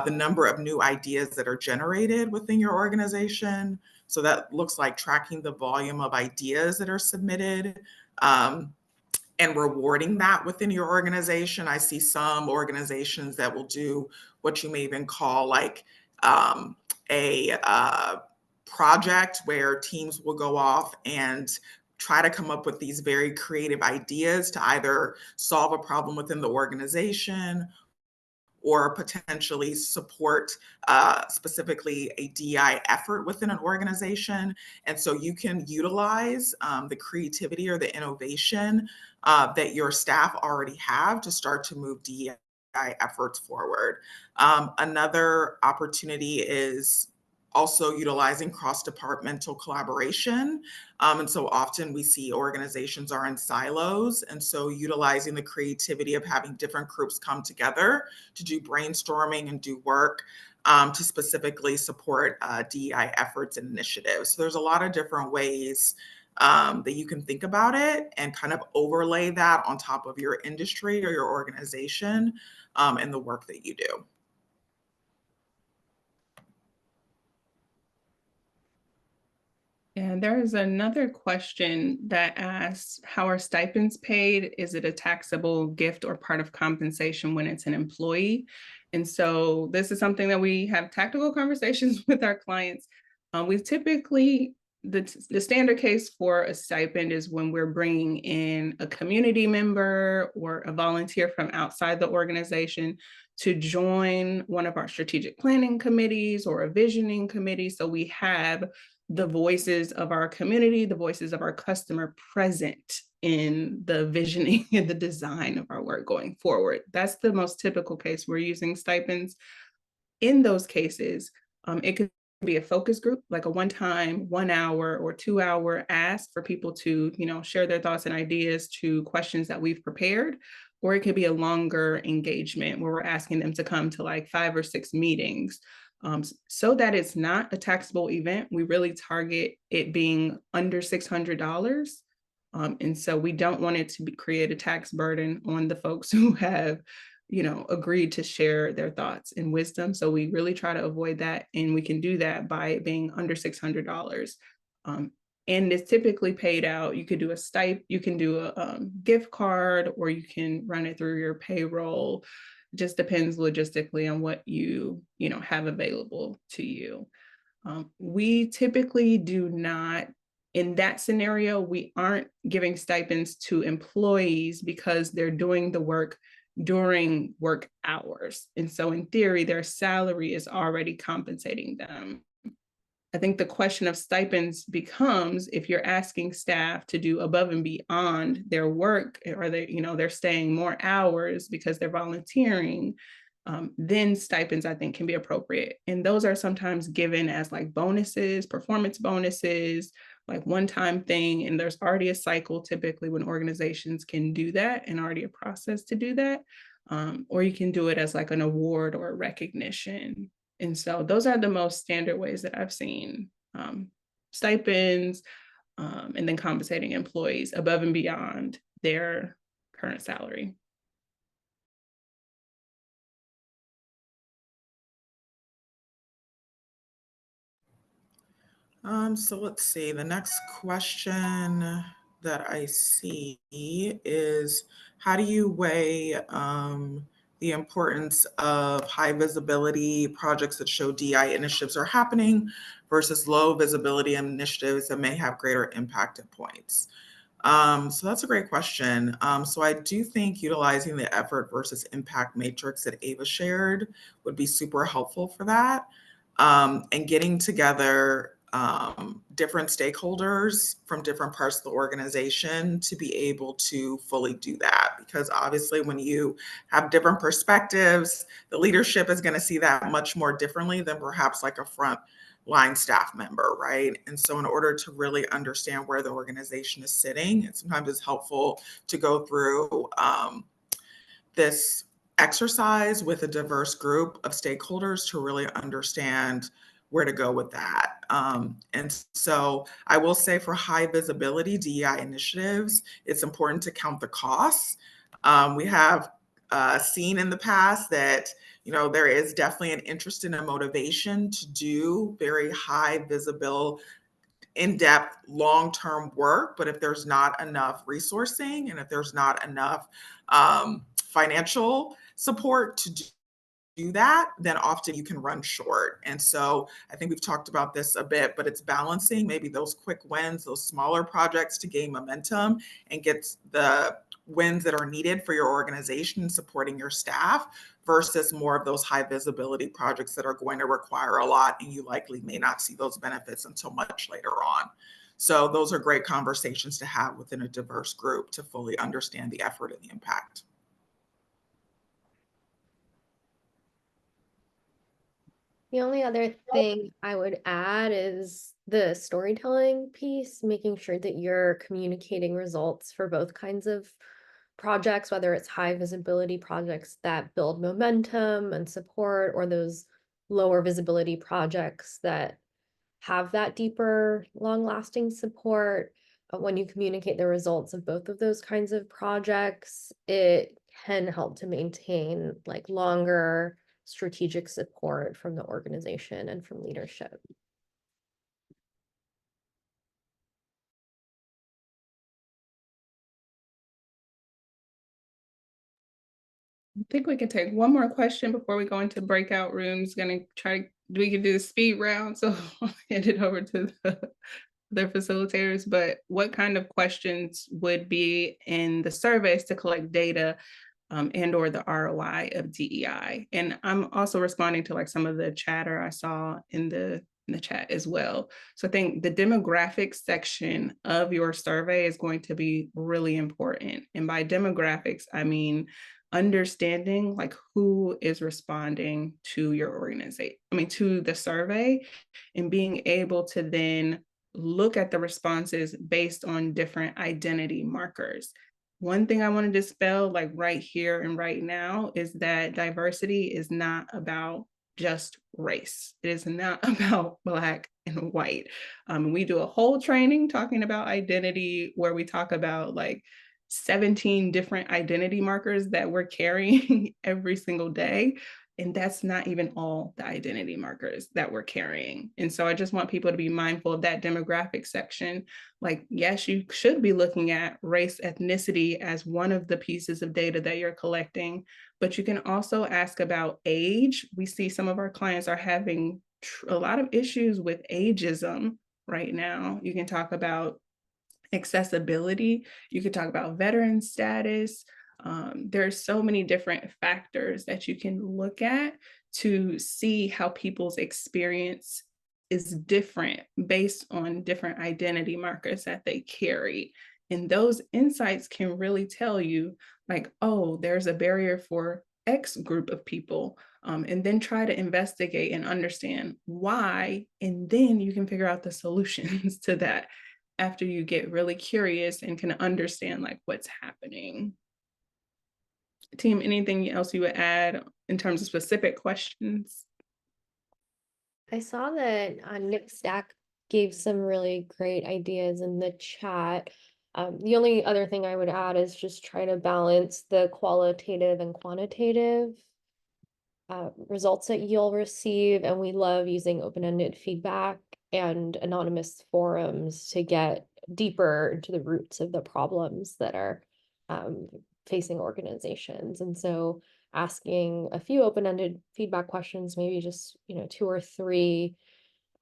Speaker 6: the number of new ideas that are generated within your organization. So that looks like tracking the volume of ideas that are submitted and rewarding that within your organization. I see some organizations that will do what you may even call like a project where teams will go off and try to come up with these very creative ideas to either solve a problem within the organization or potentially support specifically a DEI effort within an organization. And so you can utilize the creativity or the innovation that your staff already have to start to move DEI efforts forward. Another opportunity is also utilizing cross-departmental collaboration. And so often we see organizations are in silos. And so utilizing the creativity of having different groups come together to do brainstorming and do work to specifically support DEI efforts and initiatives. So there's a lot of different ways that you can think about it and kind of overlay that on top of your industry or your organization and the work that you do.
Speaker 2: And there is another question that asks, how are stipends paid? Is it a taxable gift or part of compensation when it's an employee? And so this is something that we have tactical conversations with our clients. We've typically, the standard case for a stipend is when we're bringing in a community member or a volunteer from outside the organization to join one of our strategic planning committees or a visioning committee. So we have the voices of our community, the voices of our customer present in the visioning and the design of our work going forward. That's the most typical case we're using stipends. In those cases, it could be a focus group, like a one-time 1 hour or 2 hour ask for people to, share their thoughts and ideas to questions that we've prepared. Or it could be a longer engagement where we're asking them to come to like 5 or 6 meetings. So that it's not a taxable event. We really target it being under $600. And so we don't want it to create a tax burden on the folks who have, agreed to share their thoughts and wisdom. So we really try to avoid that. And we can do that by it being under $600. And it's typically paid out. You could do you can do a gift card, or you can run it through your payroll. Just depends logistically on what you have available to you. We typically do not, in that scenario, we aren't giving stipends to employees because they're doing the work during work hours. And so in theory, their salary is already compensating them. I think the question of stipends becomes if you're asking staff to do above and beyond their work, or they're staying more hours because they're volunteering, then stipends I think can be appropriate. And those are sometimes given as like bonuses, performance bonuses, like one-time thing. And there's already a cycle typically when organizations can do that and already a process to do that. Or you can do it as like an award or a recognition. And so those are the most standard ways that I've seen stipends and then compensating employees above and beyond their current salary.
Speaker 6: So let's see, the next question that I see is, how do you weigh the importance of high visibility projects that show DI initiatives are happening versus low visibility initiatives that may have greater impact at points? So that's a great question. So I do think utilizing the effort versus impact matrix that Ava shared would be super helpful for that. And getting together different stakeholders from different parts of the organization to be able to fully do that. Because obviously when you have different perspectives, the leadership is going to see that much more differently than perhaps like a front line staff member, right? And so in order to really understand where the organization is sitting, it sometimes is helpful to go through this exercise with a diverse group of stakeholders to really understand where to go with that. And so I will say for high visibility DEI initiatives, it's important to count the costs. We have seen in the past that there is definitely an interest and a motivation to do very high visible, in-depth, long-term work, but if there's not enough resourcing and if there's not enough financial support to do that, then often you can run short. And so I think we've talked about this a bit, but it's balancing maybe those quick wins, those smaller projects to gain momentum and get the wins that are needed for your organization and supporting your staff versus more of those high visibility projects that are going to require a lot and you likely may not see those benefits until much later on. So those are great conversations to have within a diverse group to fully understand the effort and the impact.
Speaker 1: The only other thing I would add is the storytelling piece, making sure that you're communicating results for both kinds of projects, whether it's high visibility projects that build momentum and support, or those lower visibility projects that have that deeper, long-lasting support. When you communicate the results of both of those kinds of projects, it can help to maintain like longer strategic support from the organization and from leadership.
Speaker 2: I think we can take one more question before we go into breakout rooms. Gonna try, we can do the speed round, so I'll hand it over to the facilitators. But what kind of questions would be in the surveys to collect data and or the ROI of DEI? And I'm also responding to like some of the chatter I saw in the chat as well. So I think the demographics section of your survey is going to be really important. And by demographics, I mean understanding like who is responding to your organization, to the survey, and being able to then look at the responses based on different identity markers. One thing I want to dispel like right here and right now is that diversity is not about just race. It is not about Black and white. We do a whole training talking about identity where we talk about like 17 different identity markers that we're carrying every single day. And that's not even all the identity markers that we're carrying. And so I just want people to be mindful of that demographic section. Like, yes, you should be looking at race, ethnicity as one of the pieces of data that you're collecting, but you can also ask about age. We see some of our clients are having a lot of issues with ageism right now. You can talk about accessibility. You could talk about veteran status. There's so many different factors that you can look at to see how people's experience is different based on different identity markers that they carry. And those insights can really tell you like, oh, there's a barrier for X group of people, and then try to investigate and understand why, and then you can figure out the solutions to that after you get really curious and can understand like what's happening. Team, anything else you would add in terms of specific questions?
Speaker 1: I saw that Nick Stack gave some really great ideas in the chat. The only other thing I would add is just try to balance the qualitative and quantitative results that you'll receive. And we love using open-ended feedback and anonymous forums to get deeper into the roots of the problems that are facing organizations. And so asking a few open-ended feedback questions, maybe just 2 or 3,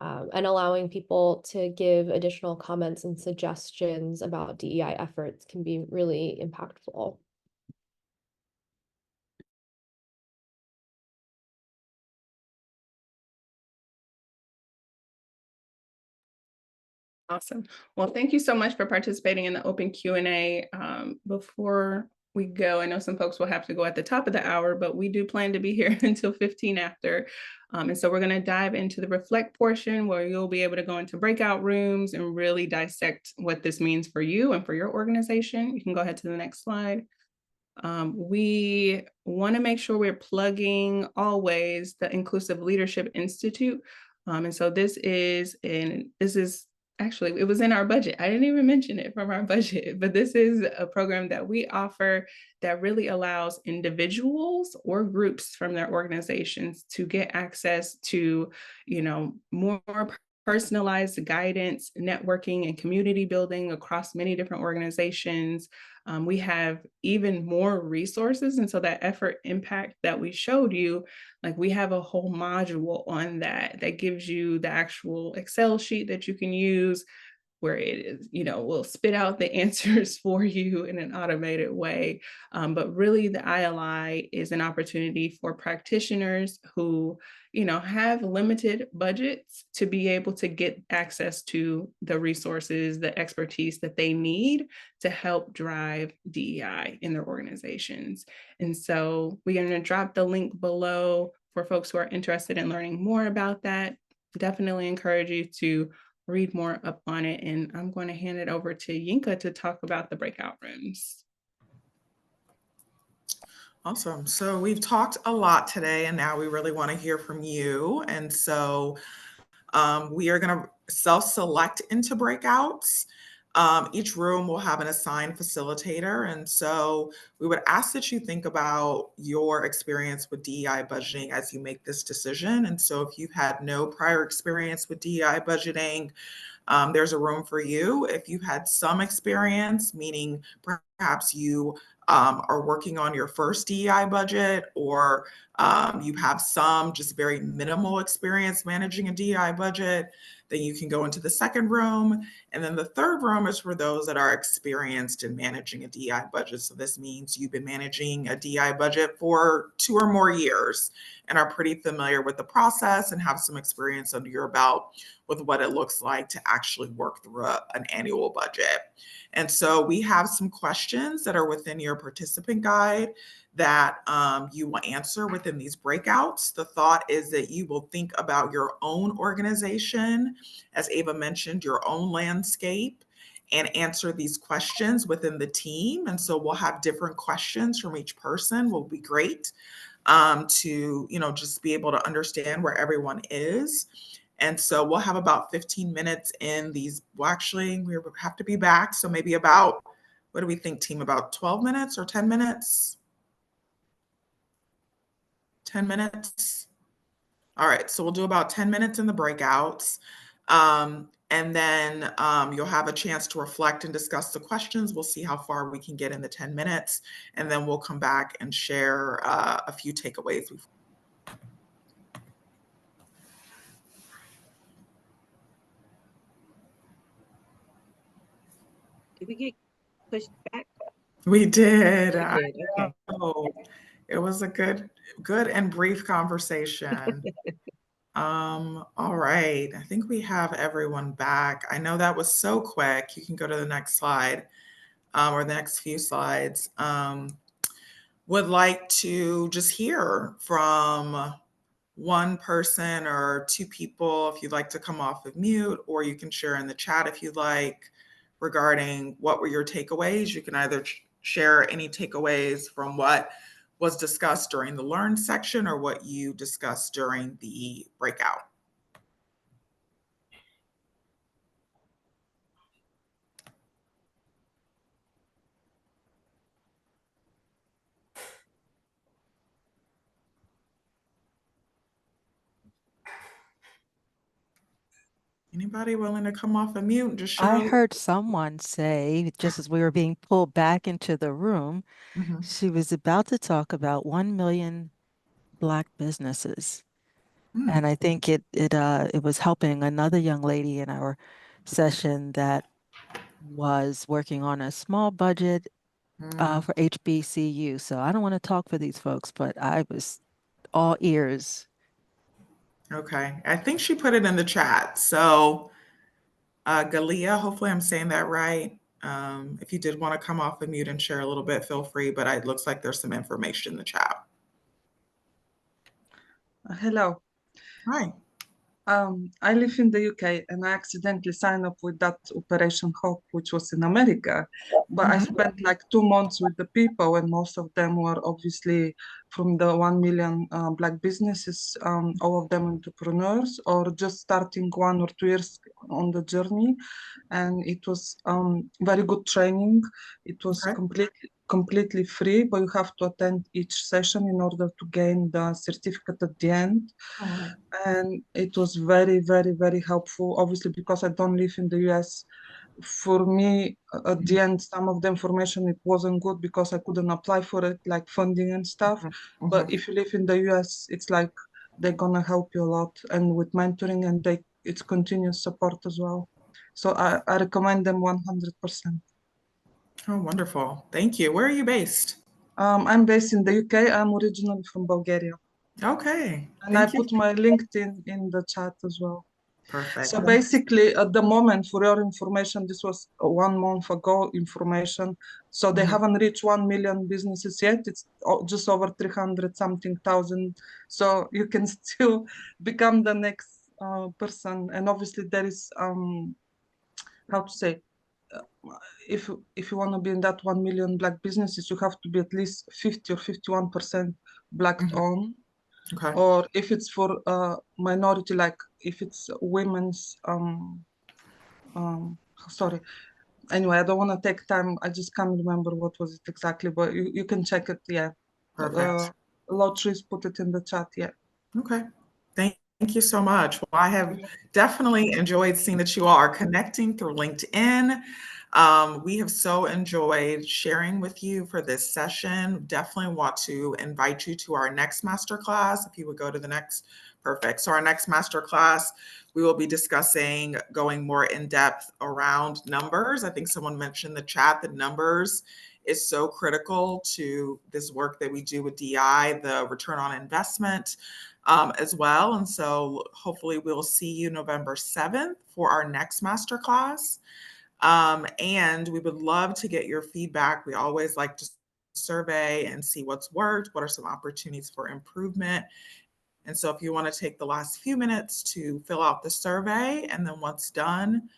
Speaker 1: and allowing people to give additional comments and suggestions about DEI efforts can be really impactful.
Speaker 2: Awesome. Well, thank you so much for participating in the open Q&A. Before we go, I know some folks will have to go at the top of the hour, but we do plan to be here until 15 after. And so we're going to dive into the reflect portion where you'll be able to go into breakout rooms and really dissect what this means for you and for your organization. You can go ahead to the next slide. We want to make sure we're plugging always the Inclusive Leadership Institute. And so this is actually, it was in our budget. I didn't even mention it from our budget, but this is a program that we offer that really allows individuals or groups from their organizations to get access to, more personalized guidance, networking, and community building across many different organizations. We have even more resources. And so that effort impact that we showed you, like we have a whole module on that gives you the actual Excel sheet that you can use, where it is, will spit out the answers for you in an automated way. But really, the ILI is an opportunity for practitioners who, have limited budgets to be able to get access to the resources, the expertise that they need to help drive DEI in their organizations. And so we're going to drop the link below for folks who are interested in learning more about that. Definitely encourage you to read more up on it. And I'm going to hand it over to Yinka to talk about the breakout rooms.
Speaker 6: Awesome. So we've talked a lot today, and now we really want to hear from you. And so we are going to self-select into breakouts. Each room will have an assigned facilitator. And so we would ask that you think about your experience with DEI budgeting as you make this decision. And so if you've had no prior experience with DEI budgeting, there's a room for you. If you've had some experience, meaning perhaps you are working on your first DEI budget, or you have some just very minimal experience managing a DEI budget, then you can go into the second room. And then the third room is for those that are experienced in managing a DEI budget. So this means you've been managing a DEI budget for 2 or more years and are pretty familiar with the process and have some experience under your belt with what it looks like to actually work through an annual budget. And so we have some questions that are within your participant guide that you will answer within these breakouts. The thought is that you will think about your own organization, as Ava mentioned, your own landscape, and answer these questions within the team. And so we'll have different questions from each person, will be great to, just be able to understand where everyone is. And so we'll have about 15 minutes in these. Well, actually, we have to be back. So maybe about, what do we think, team? About 12 minutes or 10 minutes? 10 minutes. All right. So we'll do about 10 minutes in the breakouts. And then you'll have a chance to reflect and discuss the questions. We'll see how far we can get in the 10 minutes. And then we'll come back and share a few takeaways.
Speaker 5: Did we get pushed back?
Speaker 6: We did.
Speaker 5: We did. Okay.
Speaker 6: Oh, it was a good and brief conversation. All right. I think we have everyone back. I know that was so quick. You can go to the next slide or the next few slides. Would like to just hear from one person or two people if you'd like to come off of mute, or you can share in the chat if you'd like, regarding what were your takeaways. You can either share any takeaways from what was discussed during the learn section or what you discussed during the breakout. Anybody willing to come off of mute and just share?
Speaker 7: I heard someone say, just as we were being pulled back into the room, she was about to talk about 1 million Black businesses. And I think it was helping another young lady in our session that was working on a small budget for HBCU. So I don't want to talk for these folks, but I was all ears.
Speaker 6: Okay, I think she put it in the chat. So Galia, hopefully I'm saying that right. If you did want to come off the mute and share a little bit, feel free, but it looks like there's some information in the chat.
Speaker 8: Hello.
Speaker 6: Hi.
Speaker 8: I live in the UK and I accidentally signed up with that Operation Hope, which was in America. But I spent like 2 months with the people, and most of them were obviously from the 1 million Black businesses, all of them entrepreneurs or just starting 1 or 2 years on the journey. And it was very good training. It was completely free, but you have to attend each session in order to gain the certificate at the end. And it was very, very, very helpful. Obviously, because I don't live in the US, for me, at the end, some of the information, it wasn't good because I couldn't apply for it, like funding and stuff. But if you live in the US, it's like they're gonna help you a lot, and with mentoring, and it's continuous support as well. So I recommend them 100%.
Speaker 6: Oh, wonderful. Thank you. Where are you based?
Speaker 8: I'm based in the UK. I'm originally from Bulgaria.
Speaker 6: Okay.
Speaker 8: And I put my LinkedIn in the chat as well.
Speaker 6: Perfect.
Speaker 8: So basically, at the moment, for your information, this was 1 month ago information. So they haven't reached 1 million businesses yet. It's just over 300 something thousand. So you can still become the next person. And obviously there is, how to say, if you want to be in that 1 million Black businesses, you have to be at least 50 or 51% Black owned. Or if it's for minority, like if it's women's, sorry. Anyway, I don't want to take time. I just can't remember what was it exactly, but you can check it. Yeah.
Speaker 6: Perfect.
Speaker 8: Lotteries put it in the chat. Yeah.
Speaker 6: Okay. Thank you so much. Well, I have definitely enjoyed seeing that you all are connecting through LinkedIn. We have so enjoyed sharing with you for this session. Definitely want to invite you to our next masterclass. If you would go to the next, perfect. So our next masterclass, we will be discussing going more in depth around numbers. I think someone mentioned in the chat that numbers is so critical to this work that we do with DEI, the return on investment as well. And so hopefully we'll see you November 7th for our next masterclass. And we would love to get your feedback. We always like to survey and see what's worked, what are some opportunities for improvement. And so if you want to take the last few minutes to fill out the survey, and then once done,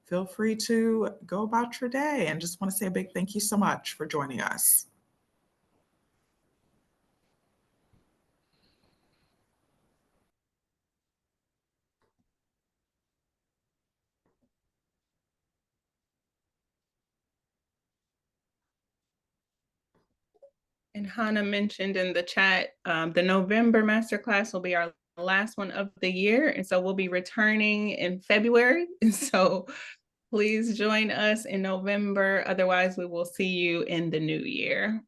Speaker 6: feel free to go about your day. And just want to say a big thank you so much for joining us.
Speaker 2: And Hannah mentioned in the chat, the November masterclass will be our last one of the year. And so we'll be returning in February. And so please join us in November. Otherwise, we will see you in the new year.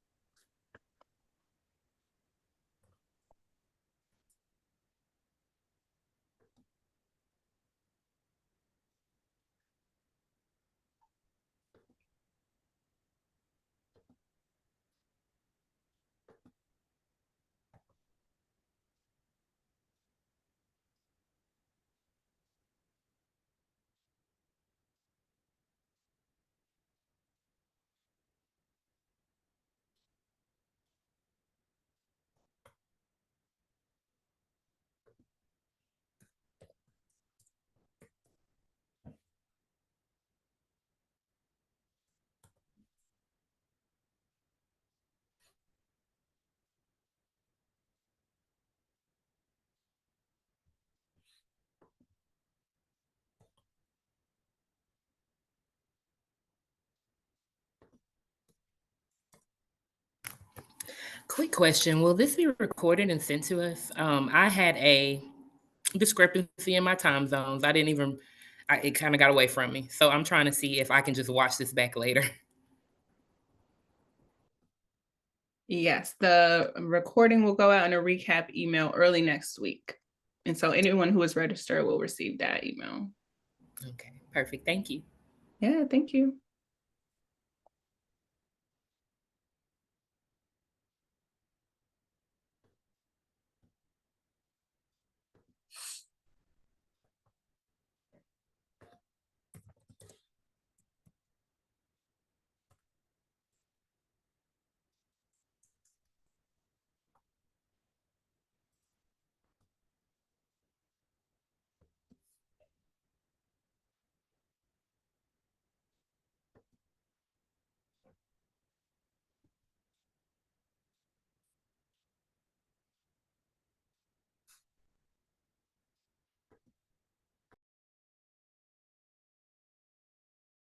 Speaker 9: Quick question. Will this be recorded and sent to us? I had a discrepancy in my time zones. It kind of got away from me. So I'm trying to see if I can just watch this back later.
Speaker 2: Yes, the recording will go out in a recap email early next week. And so anyone who is registered will receive that email.
Speaker 9: Okay, perfect. Thank you.
Speaker 2: Yeah, thank you.